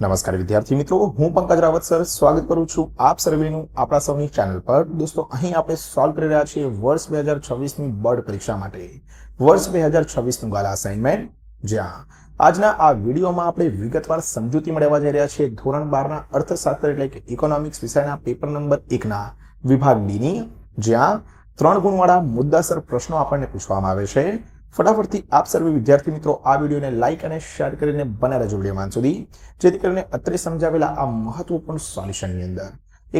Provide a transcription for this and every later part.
નમસ્કાર વિદ્યાર્થી મિત્રો, હું પંકજ રાવત સર સ્વાગત કરું છું આપ સર્વેનું આપણા સૌની ચેનલ પર। દોસ્તો, અહીં આપણે સોલ્વ કરી રહ્યા છીએ વર્ષ 2026 ની બોર્ડ પરીક્ષા માટે વર્ષ 2026 નું ગાલા અસાઇનમેન્ટ, જ્યાં આજના આ વિડીયોમાં આપણે વિગતવાર સમજૂતી મેળવવા જઈ રહ્યા છીએ ધોરણ 12 ના અર્થશાસ્ત્ર એટલે કે ઇકોનોમિક્સ વિષયના પેપર નંબર 1 ના વિભાગ ડી ની, જ્યાં 3 ગુણવાળા મુદ્દાસર પ્રશ્નો આપણને પૂછવામાં આવે છે। ફટાફટથી આપ સર્વે વિદ્યાર્થી મિત્રો આ વિડીયોને લાઈક અને શેર કરીને બને રહેજો વિડીયો અંત સુધી, જેથી કરીને અત્રે સમજાવેલા આ મહત્વપૂર્ણ સોલ્યુશનની અંદર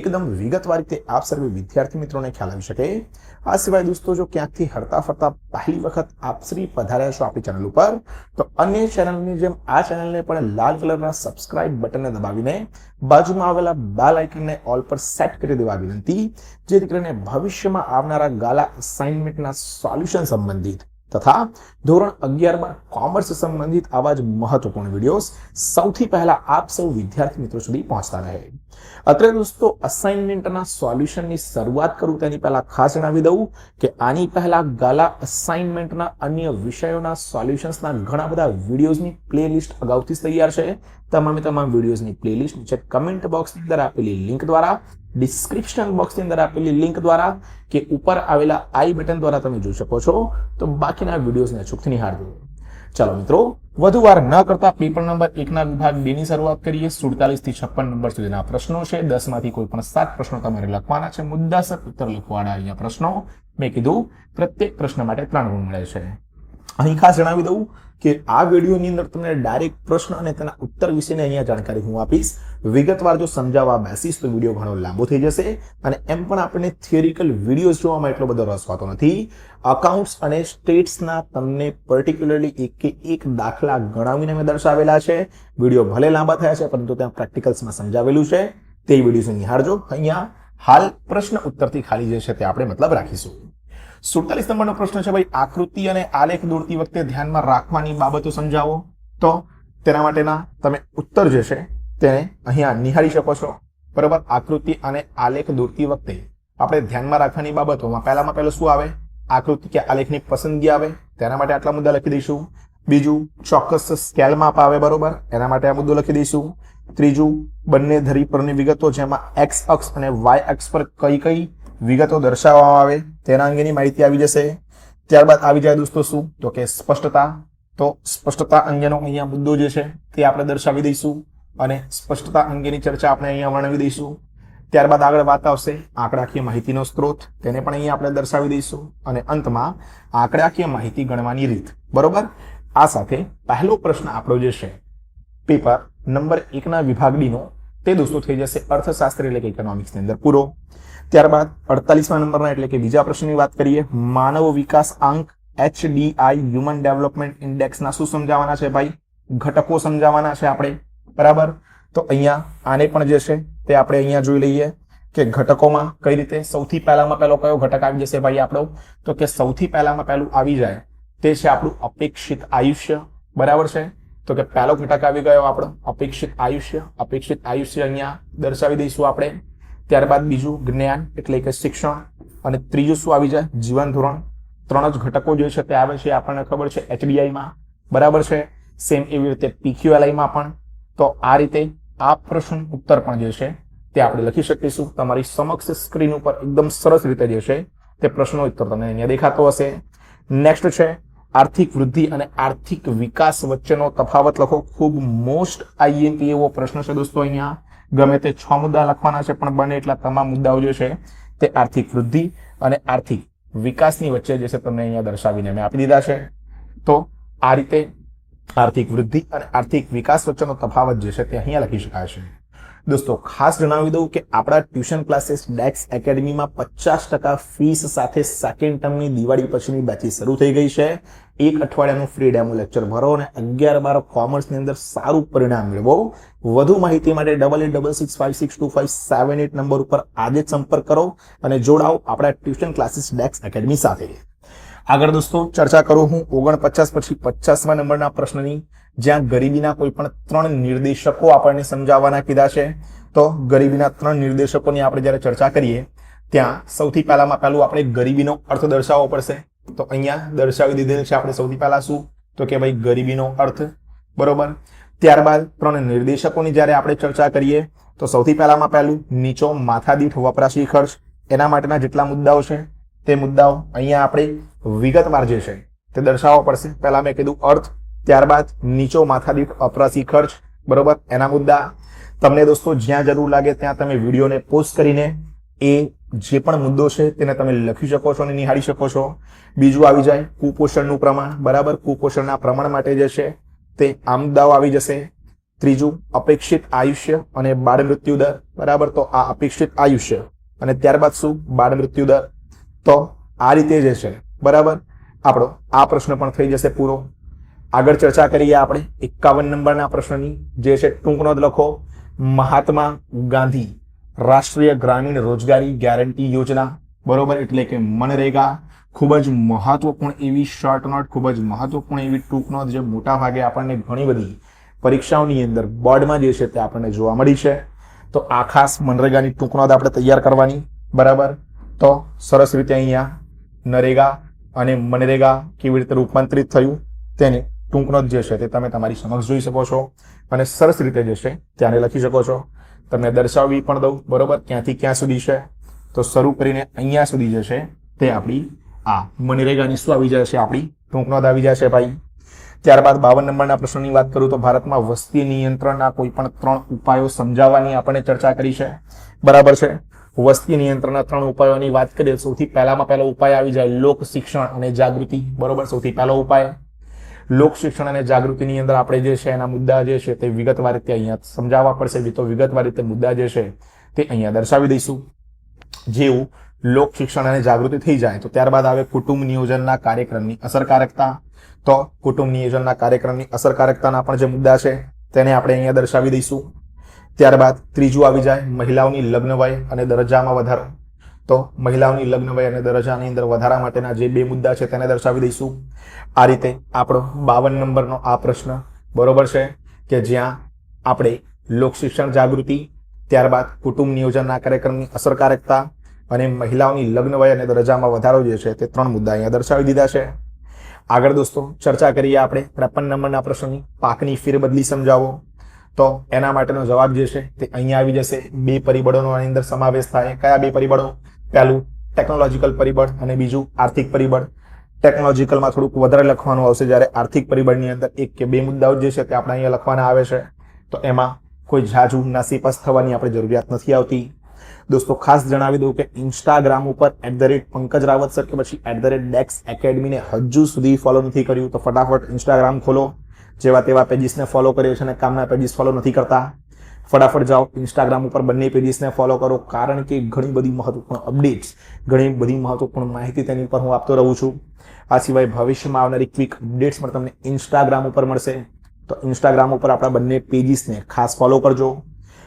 એકદમ વિગતવાર રીતે આપ સર્વે વિદ્યાર્થી મિત્રોને ખ્યાલ આવી શકે। આ સિવાય દોસ્તો, જો ક્યાંકથી હરતા ફરતા પહેલી વખત આપ શ્રી પધાર્યા છો આપણી ચેનલ ઉપર, તો અન્ય ચેનલની જેમ આ ચેનલને પણ લાલ કલરના સબસ્ક્રાઇબ બટનને દબાવીને બાજુમાં આવેલા બેલ આઇકનને ઓલ પર સેટ કરી દેવા વિનંતી, જેથી કરીને ભવિષ્યમાં આવનારા ગાલા અસાઇનમેન્ટના સોલ્યુશન સંબંધિત તથા ધોરણ 11 કોમર્સ સંબંધિત આવા જ મહત્વપૂર્ણ વિડીયોઝ સૌથી પહેલા આપ સૌ વિદ્યાર્થી મિત્રો સુધી પહોંચતા રહે। અત્રે દોસ્તો, અસાઇનમેન્ટના સોલ્યુશનની શરૂઆત કરું તેની પહેલા ખાસ જણાવી દઉં કે આની પહેલા ગાલા અસાઇનમેન્ટના અન્ય વિષયોના સોલ્યુશન્સના ઘણા બધા વિડીયોઝની પ્લેલિસ્ટ અગાઉથી તૈયાર છે। તમામ વિડીયોઝની પ્લેલિસ્ટ નીચે કમેન્ટ બોક્સની અંદર આપેલી લિંક દ્વારા, ડિસ્ક્રિપ્શન બોક્સની અંદર આપેલી લિંક દ્વારા કે ઉપર આવેલા આઈ બટન દ્વારા તમે જોઈ શકો છો। તો બાકીના વિડીયોઝને અચૂકથી નિહાળજો। ચાલો મિત્રો, વધુ વાર ન કરતા પેપર નંબર 1 ના વિભાગ ડી ની શરૂઆત કરીએ। 47 થી 56 નંબર સુધીના પ્રશ્નો છે। 10 માંથી કોઈ પણ 7 પ્રશ્નો તમારે લખવાના છે। મુદ્દાસર ઉત્તર લખવાના અહીંયા પ્રશ્નો મેં કીધું પ્રત્યેક પ્રશ્ન માટે 3 ગુણ મળે છે। અહીં ખાસ જણાવી દઉં કે આ વિડીયોની અંદર તમને ડાયરેક્ટ પ્રશ્ન અને તેના ઉત્તર વિશેની અહીંયા જાણકારી હું આપીશ। વિગતવાર જો સમજાવવા બેસીશ તો વિડીયો ઘણો લાંબો થઈ જશે, અને એમ પણ આપણને થિયરિકલ વિડીયોઝ જોવામાં એટલો બધો રસ હોતો નથી। અકાઉન્ટ્સ અને સ્ટેટ્સના તમને પર્ટિક્યુલરલી એક દાખલા ગણાવીને મેં દર્શાવેલા છે। વિડીયો ભલે લાંબા થયા છે, પરંતુ ત્યાં પ્રેક્ટિકલ્સમાં સમજાવેલું છે, તે વિડીયો નિહાળજો। અહીંયા હાલ પ્રશ્ન ઉત્તરથી ખાલી જે છે તે આપણે મતલબ રાખીશું। 47 નંબરનો પ્રશ્ન છે ભાઈ, આકૃતિ અને આલેખ દોરતી વખતે ધ્યાનમાં રાખવાની બાબતો સમજાવો। તો તેના માટેના તમે ઉત્તર જે છે તેને અહીંયા નિહાળી શકો છો, બરાબર। આકૃતિ અને આલેખ દોરતી વખતે આપણે ધ્યાનમાં રાખવાની બાબતોમાં પહેલું શું આવે? આકૃતિ કે આલેખની પસંદગી આવે, તેના માટે આટલા મુદ્દા લખી દઈશું। બીજું, ચોક્કસ સ્કેલ માપ આવે, બરોબર, એના માટે આ મુદ્દો લખી દઈશું। ત્રીજું, બંને ધરી પરની વિગતો જેમાં એક્સ અક્ષ અને વાય અક્ષ પર કઈ કઈ વિગતો દર્શાવવામાં આવે તેના અંગેની માહિતી આવી જશે। ત્યારબાદ આવી જાય દોસ્તો શું? તો કે સ્પષ્ટતા। તો સ્પષ્ટતા અંગેનો અહીંયા મુદ્દો જે છે તે આપણે દર્શાવી દઈશું, અને સ્પષ્ટતા અંગેની ચર્ચા આપણે અહીંયા વર્ણવી દઈશું। ત્યારબાદ આગળ વાત આવશે આંકડાકીય માહિતીનો સ્ત્રોત, તેને પણ અહીંયા આપણે દર્શાવી દઈશું, અને અંતમાં આંકડાકીય માહિતી ગણવાની રીત, બરોબર। આ સાથે પહેલો પ્રશ્ન આપણો જે છે પેપર નંબર 1 ના વિભાગ ડી નો, તે દોસ્તો થઈ જશે અર્થશાસ્ત્ર એટલે કે ઇકોનોમિક્સની અંદર પૂરો। ત્યારબાદ 48મા નંબરના એટલે કે બીજા પ્રશ્નની વાત કરીએ। માનવ વિકાસ આંક HDI હ્યુમન ડેવલપમેન્ટ ઇન્ડેક્સના શું સમજાવવાના છે ભાઈ? ઘટકો સમજાવવાના છે આપણે, બરાબર। તો અહીંયા આને પણ જે છે તે આપણે અહીંયા જોઈ લઈએ કે ઘટકોમાં કઈ રીતે સૌથી પહેલામાં પહેલો કયો ઘટક આવી જશે ભાઈ આપણો? તો કે સૌથી પહેલામાં પહેલું આવી જાય તે છે આપણું અપેક્ષિત આયુષ્ય, બરાબર છે। તો કે પહેલો ઘટક આવી ગયો આપણો અપેક્ષિત આયુષ્ય। અપેક્ષિત આયુષ્ય અહીંયા દર્શાવી દઈશું આપણે। ત્યારબાદ બીજું જ્ઞાન એટલે કે શિક્ષણ, અને ત્રીજું શું આવી જાય? જીવન ધોરણ। 3 જ ઘટકો જે છે તે આવે છે, આપણને ખબર છે HDI માં, બરાબર છે। સેમ એવી રીતે PQLI માં પણ। તો આ રીતે આ પ્રશ્ન ઉત્તર પણ જે છે તે આપણે લખી શકીશું। તમારી સમક્ષ સ્ક્રીન ઉપર એકદમ સરસ રીતે જે છે તે પ્રશ્નો ઉત્તર તમને અહીંયા દેખાતો હશે। નેક્સ્ટ છે આર્થિક વૃદ્ધિ અને આર્થિક વિકાસ વચ્ચેનો તફાવત લખો। ખૂબ મોસ્ટ IMP એવો પ્રશ્ન છે દોસ્તો। અહીંયા ગમે તે 6 મુદ્દા લખવાના છે, પણ બને એટલા તમામ મુદ્દાઓ જે છે તે આર્થિક વૃદ્ધિ અને આર્થિક વિકાસની વચ્ચે જે છે તમને અહીંયા દર્શાવીને મેં આપી દીધા છે। તો આ રીતે આર્થિક વૃદ્ધિ અને આર્થિક વિકાસ વચ્ચેનો તફાવત જે છે તે અહીંયા લખી શકાય છે। દોસ્તો, ખાસ જણાવી દઉં કે આપણા ટ્યુશન ક્લાસીસ ડેક્સ એકેડમીમાં 50% ફીસ સાથે સેકન્ડ ટર્મની દિવાળી પછીની બેચીસ શરૂ થઈ ગઈ છે। એક અઠવાડિયાનું ફ્રી ડેમો લેક્ચર ભરો અને 11-12 કોમર્સની અંદર સારું પરિણામ મેળવો। વધુ માહિતી માટે 8866562578 નંબર ઉપર આજે જ સંપર્ક કરો અને જોડાઓ આપણા ટ્યુશન ક્લાસીસ ડેક્સ એકેડમી સાથે। આગળ દોસ્તો ચર્ચા કરું હું 49 પછી 50મા નંબરના પ્રશ્નની, જ્યાં ગરીબીના કોઈ પણ 3 નિર્દેશકો આપણને સમજાવવાના કીધા છે। તો ગરીબીના 3 નિર્દેશકોની આપણે જ્યારે ચર્ચા કરીએ ત્યાં સૌથી પહેલામાં પહેલું આપણે ગરીબીનો અર્થ દર્શાવવો પડશે। તો અહીંયા દર્શાવી દીધેલ છે આપણે સૌથી પહેલા શું? તો કે ભાઈ ગરીબીનો અર્થ, બરોબર। ત્યારબાદ 3 નિર્દેશકોની જ્યારે આપણે ચર્ચા કરીએ તો સૌથી પહેલામાં પહેલું નીચો માથાદીઠ વપરાશી ખર્ચ, એના માટેના જેટલા મુદ્દાઓ છે તે મુદ્દાઓ અહીંયા આપણે વિગતવાર જે છે તે દર્શાવવા પડશે. પહેલા મેં કીધું અર્થ, ત્યારબાદ નીચો માથાદીઠ વપરાશી ખર્ચ, બરોબર, એના મુદ્દા. તમને દોસ્તો જ્યાં જરૂર લાગે ત્યાં તમે વિડીયોને પોઝ કરીને એ જે પણ મુદ્દો છે તેને તમે લખી શકો છો અને નિહાળી શકો છો. બીજું આવી જાય કુપોષણનું પ્રમાણ, બરાબર, કુપોષણના પ્રમાણ માટે જે છે તે આ મુદ્દાઓ આવી જશે. ત્રીજું અપેક્ષિત આયુષ્ય અને બાળ મૃત્યુ દર, બરાબર, તો આ અપેક્ષિત આયુષ્ય અને ત્યારબાદ શું બાળ મૃત્યુ દર. તો આ રીતે જે છે, બરાબર, આપણો આ પ્રશ્ન પણ થઈ જશે પૂરો. આગળ ચર્ચા કરીએ આપણે 51 નંબરના પ્રશ્નની, જે છે ટૂંક નોંધ લખો. મહાત્મા ગાંધી રાષ્ટ્રીય ગ્રામીણ રોજગારી ગેરંટી યોજના, બરોબર, એટલે કે મનરેગા. ખૂબ જ મહત્વપૂર્ણ એવી શોર્ટ નોટ, ખૂબ જ મહત્વપૂર્ણ એવી ટૂંક નોંધ જે મોટા ભાગે આપણને ઘણી બધી પરીક્ષાઓની અંદર બોર્ડમાં જે છે તે આપણને જોવા મળી છે. તો આ ખાસ મનરેગાની ટૂંક નોંધ આપણે તૈયાર કરવાની, બરાબર. તો સરસ રીતે અહીંયા નરેગા અને મનરેગા કેવી રીતે રૂપાંતરિત થયું તેની ટૂંક નોંધ જે છે તે તમે તમારી સમક્ષ જોઈ શકો છો અને સરસ રીતે જે છે ત્યારે લખી શકો છો. તમને દર્શાવવી પણ દઉં, બરોબર, ક્યાંથી ક્યાં સુધી છે. તો શરૂ કરીને અહીંયા સુધી જે છે તે આપણી આ મનરેગાની શું આવી જાય છે, આપણી ટૂંક નોંધ આવી જાય છે ભાઈ. ત્યારબાદ 52 નંબરના પ્રશ્નની વાત કરું તો ભારતમાં વસ્તી નિયંત્રણના કોઈ પણ 3 ઉપાયો સમજાવવાની આપણે ચર્ચા કરી છે, બરાબર છે. વસ્તી નિયંત્રણના 3 ઉપાયોની વાત કરીએ, સૌથી પહેલામાં પહેલો ઉપાય આવી જાય લોક શિક્ષણ અને જાગૃતિ, બરોબર. સૌથી પહેલો ઉપાય લોક શિક્ષણ અને જાગૃતિની અંદર આપણે જે છે એના મુદ્દા જે છે તે વિગતવાર રીતે અહીંયા સમજાવવા પડશે. તો વિગતવાર રીતે મુદ્દા જે છે તે અહીંયા દર્શાવી દઈશું. જેવું લોક શિક્ષણ અને જાગૃતિ થઈ જાય તો ત્યારબાદ આવે કુટુંબ નિયોજનના કાર્યક્રમની અસરકારકતા. તો કુટુંબ નિયોજનના કાર્યક્રમની અસરકારકતાના પણ જે મુદ્દા છે તેને આપણે અહીંયા દર્શાવી દઈશું. ત્યારબાદ ત્રીજું આવી જાય મહિલાઓની લગ્ન વય અને દરજ્જામાં વધારો. તો મહિલાઓની લગ્ન વય અને દરજ્જાની અંદર વધારા માટેના જે 2 મુદ્દા છે તેને દર્શાવી દઈશું. આ રીતે આપણો 52 નંબરનો આ પ્રશ્ન, બરોબર છે, કે જ્યાં આપણે લોક શિક્ષણ જાગૃતિ, ત્યારબાદ કુટુંબ નિયોજનના કાર્યક્રમની અસરકારકતા અને મહિલાઓની લગ્ન વય અને દરજ્જામાં વધારો જે છે તે 3 મુદ્દા અહીંયા દર્શાવી દીધા છે. આગળ દોસ્તો ચર્ચા કરીએ આપણે 53 નંબરના પ્રશ્નની, પાકની ફેરબદલી સમજાવો. તો એના માટેનો જવાબ જે છે તે અહીંયા આવી જશે. 2 પરિબળોનો આની અંદર સમાવેશ થાય. કયા 2 પરિબળો? પહેલું ટેકનોલોજીકલ પરિબળ અને બીજું આર્થિક પરિબળ. ટેકનોલોજીકલમાં થોડુંક વધારે લખવાનું આવશે, જ્યારે આર્થિક પરિબળની અંદર 1 કે 2 મુદ્દાઓ જે છે તે આપણે અહીંયા લખવાના આવે છે. તો એમાં કોઈ ઝાઝુ નાસીપાસ થવાની આપણે જરૂરિયાત નથી આવતી. દોસ્તો ખાસ જણાવી દઉં કે ઇન્સ્ટાગ્રામ ઉપર @પંકજ રાવત સર કે પછી @ડેક્સ એકેડમીને હજુ સુધી ફોલો નથી કર્યું તો ફટાફટ ઇન્સ્ટાગ્રામ ખોલો. જેવા તેવા પેજીસને ફોલો કર્યો છે અને કામના પેજીસ ફોલો નથી કરતા, ફટાફટ જાઓ ઇન્સ્ટાગ્રામ ઉપર બંને પેજીસને ફોલો કરો. કારણ કે ઘણી બધી મહત્વપૂર્ણ અપડેટ્સ, ઘણી બધી મહત્વપૂર્ણ માહિતી તેની પર હું આપતો રહું છું. આ સિવાય ભવિષ્યમાં આવનારી ક્વિક અપડેટ્સ પણ તમને ઇન્સ્ટાગ્રામ ઉપર મળશે. તો ઇન્સ્ટાગ્રામ ઉપર આપણા બંને પેજીસને ખાસ ફોલો કરજો.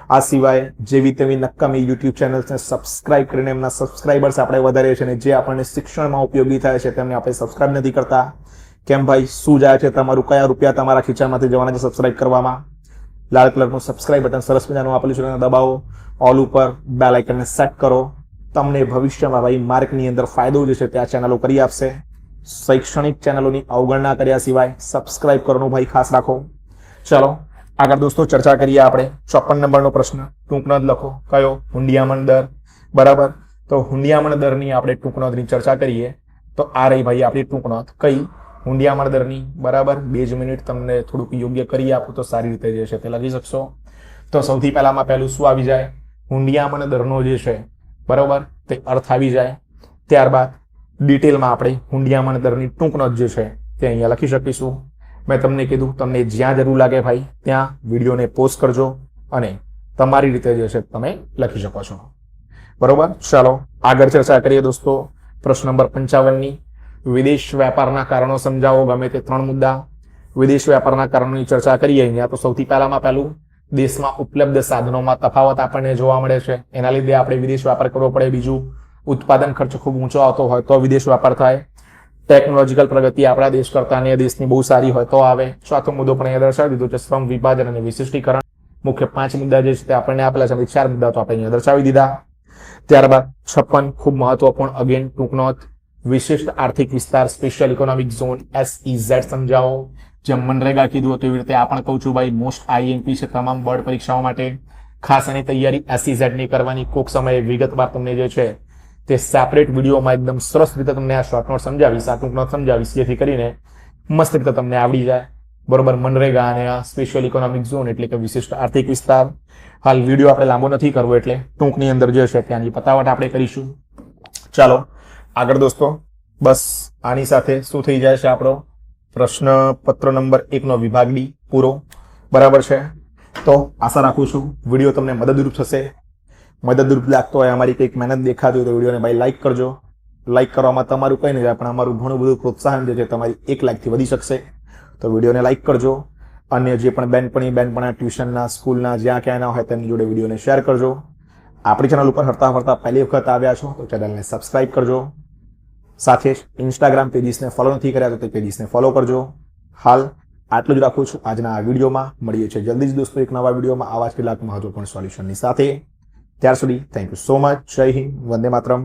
આ સિવાય જેવી તેવી નક્કામી યુટ્યુબ ચેનલ્સને સબસ્ક્રાઇબ કરીને એમના સબસ્ક્રાઇબર્સ આપણે વધારે છે અને જે આપણને શિક્ષણમાં ઉપયોગી થાય છે તેમને આપણે સબસ્ક્રાઇબ નથી કરતા. કેમ ભાઈ, શું જાય છે તમારું? કયા રૂપિયા તમારા ખીચામાંથી જવાના છે સબસ્ક્રાઇબ કરવામાં? લાલ કલરનું સબસ્ક્રાઇબ બટન સરસ મજાનું આપેલું છે, તેને દબાવો. ઓલ ઉપર બેલ આઇકનને સેટ કરો. તમને ભવિષ્યમાં ભાઈ માર્કની અંદર ફાયદો જે છે તે આ ચેનલો કરી આપશે. શૈક્ષણિક ચેનલોની અવગણના કર્યા સિવાય સબસ્ક્રાઇબ કરવાનું ભાઈ ખાસ રાખો. ચલો આગળ દોસ્તો ચર્ચા કરીએ આપણે 54 નંબરનો પ્રશ્ન. ટૂંક નોંધ લખો. કયો? હુંડિયામણ દર, બરાબર. તો હુંડિયામણ દરની આપણે ટૂંક નોંધની ચર્ચા કરીએ તો આ રહી ભાઈ આપણી ટૂંક નોંધ. કઈ? હુંડિયામણ દરની, બરાબર. 2 જ મિનિટ તમને થોડુંક યોગ્ય કરી આપું તો સારી રીતે જે છે તે લખી શકશો. તો સૌથી પહેલામાં પહેલું શું આવી જાય? હુંડિયામણ દરનો જે છે, બરાબર, તે અર્થ આવી જાય. ત્યારબાદ ડિટેલમાં આપણે હુંડિયામણ દરની ટૂંક નોંધ જે છે તે અહીંયા લખી શકીશું. મેં તમને કીધું તમને જ્યાં જરૂર લાગે ભાઈ ત્યાં વિડીયોને પોઝ કરજો અને તમારી રીતે જે છે તમે લખી શકો છો, બરોબર. ચાલો આગળ ચર્ચા કરીએ દોસ્તો પ્રશ્ન નંબર 55ની. વિદેશ વેપારના કારણો સમજાવો. ગમે તે 3 મુદ્દા. વિદેશ વેપારના કારણોની ચર્ચા કરીએ અહીંયા તો સૌથી પહેલામાં પહેલું દેશમાં ઉપલબ્ધ સાધનોમાં તફાવત આપણને જોવા મળે છે, એના લીધે આપણે વિદેશ વેપાર કરવો પડે. બીજું ઉત્પાદન ખર્ચ ખૂબ ઊંચો આવતો હોય તો વિદેશ વેપાર થાય. ટેકનોલોજીકલ પ્રગતિ આપણા દેશ કરતા અન્ય દેશની બહુ સારી હોય તો આવે. ચોથો મુદ્દો પણ અહીંયા દર્શાવી દીધો છે શ્રમ વિભાજન અને વિશિષ્ટીકરણ. મુખ્ય 5 મુદ્દા જે છે તે આપણને આપેલા છે, 4 મુદ્દા તો આપણે અહીંયા દર્શાવી દીધા. ત્યારબાદ 56 ખૂબ મહત્વપૂર્ણ અગેન ટૂંક નોંધ. વિશિષ્ટ આર્થિક વિસ્તાર સ્પેશિયલ ઇકોનોમિક ઝોન SEZ સમજાવો. જેમ મનરેગા કીધું હતું એવી રીતે આ પણ કહું છું ભાઈ, મોસ્ટ આઈએમપી છે તમામ બોર્ડ પરીક્ષાઓ માટે. ખાસ એની તૈયારી SEZ ની કરવાની. કોક સમયે વિગતવાર તમને જે છે તે સેપરેટ વિડીયોમાં એકદમ સરસ રીતે તમને આ શોર્ટ નોટ સમજાવીશ, આ ટૂંક નોટ સમજાવીશ, જેથી કરીને મસ્ત રીતે તમને આવડી જાય. બરોબર. મનરેગા અને આ સ્પેશિયલ ઇકોનોમિક ઝોન એટલે કે વિશિષ્ટ આર્થિક વિસ્તાર. હાલ વિડીયો આપણે લાંબો નથી કરવો એટલે ટૂંકની અંદર જે છે ત્યાંની પતાવટ આપણે કરીશું. ચાલો આગળ દોસ્તો. બસ આની સાથે શું થઈ જાય છે આપણો પ્રશ્નપત્ર નંબર 1 નો વિભાગ ડી પૂરો. બરાબર છે. તો આશા રાખું છું વિડીયો તમને મદદરૂપ થશે. મદદરૂપ લાગતો હોય, અમારી કંઈક મહેનત દેખાતી હોય તો વિડીયોને ભાઈ લાઈક કરજો. લાઈક કરવામાં તમારું કંઈ નહીં જાય, પણ અમારું ઘણું બધું પ્રોત્સાહન જે છે તમારી 1 લાઈકથી વધી શકશે. તો વિડીયોને લાઈક કરજો. અન્ય જે પણ બેનપણા ટ્યુશનના, સ્કૂલના, જ્યાં ક્યાં ના હોય તેમની જોડે વિડીયોને શેર કરજો. આપણી ચેનલ ઉપર હરતા ફરતા પહેલી વખત આવ્યા છો તો ચેનલને સબસ્ક્રાઇબ કરજો. સાથે જ ઇન્સ્ટાગ્રામ પેજીસને ફોલો નથી કર્યા તો તે પેજીસને ફોલો કરજો. હાલ આટલું જ રાખું છું આજના આ વિડીયોમાં. મળીએ છીએ જલ્દી જ દોસ્તો એક નવા વિડીયોમાં આવા જ કેટલાક મહત્વપૂર્ણ સોલ્યુશનની સાથે. ત્યાર સુધી થેન્ક યુ સો મચ. જય હિન્દ. વંદે માતરમ.